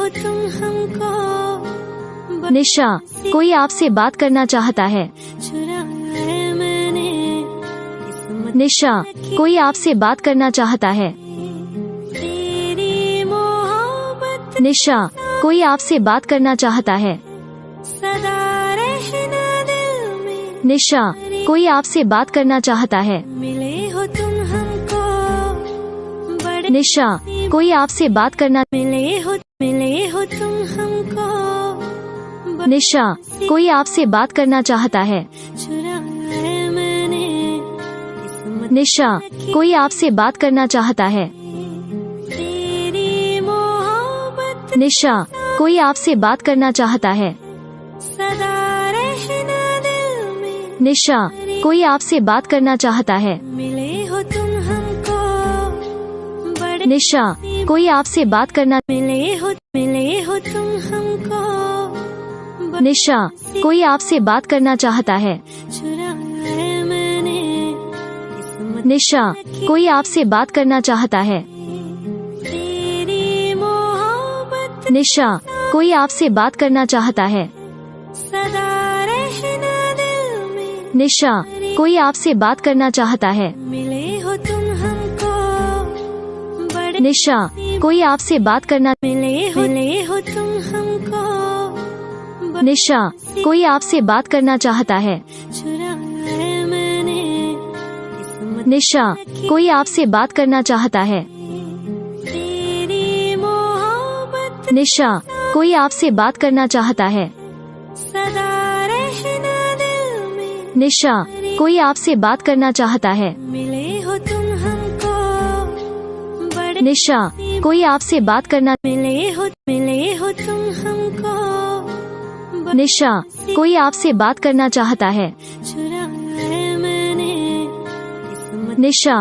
हो तुम हमको, निशा, कोई आपसे बात करना चाहता है। चुराया मैंने किस्मत निशा, कोई आपसे बात करना चाहता है। तेरी मोहब्बत निशा, कोई आपसे बात करना चाहता है। सदा रहना दिल में, निशा, कोई आपसे बात करना चाहता है। मिले हो तुम हमको बड़े, निशा, कोई आपसे बात करना। मिले हो तुम हमको बड़े, निशा, कोई आपसे बात करना चाहता है। चुराया मैंने किस्मत निशा, कोई आपसे बात करना चाहता है। तेरी मोहब्बत निशा, कोई आपसे बात करना चाहता है। सदा रहना दिल में, निशा, कोई आपसे बात करना चाहता है। मिले हो तुम हमको बड़े, निशा, कोई आपसे बात करना। मिले हो तुम हमको बड़े, निशा, कोई आपसे बात करना चाहता है। चुराया मैंने किस्मत निशा, कोई आपसे बात करना चाहता है। तेरी मोहब्बत निशा, कोई आपसे बात करना चाहता है। सदा रहना दिल में, निशा, कोई आपसे बात करना चाहता है। मिले हो तुम हमको बड़े, निशा, कोई आपसे बात करना। मिले हो तुम हमको बड़े, निशा, कोई आपसे बात करना चाहता है। चुराया मैंने किस्मत निशा, कोई आपसे बात करना चाहता है। तेरी मोहब्बत निशा, कोई आपसे बात करना चाहता है। सदा रहना दिल में, निशा, कोई आपसे बात करना चाहता है। मिले हो तुम हमको बड़े, निशा, कोई आपसे बात करना। मिले हो तुम हमको बड़े, निशा, कोई आपसे बात करना चाहता है। चुराया मैंने किस्मत निशा,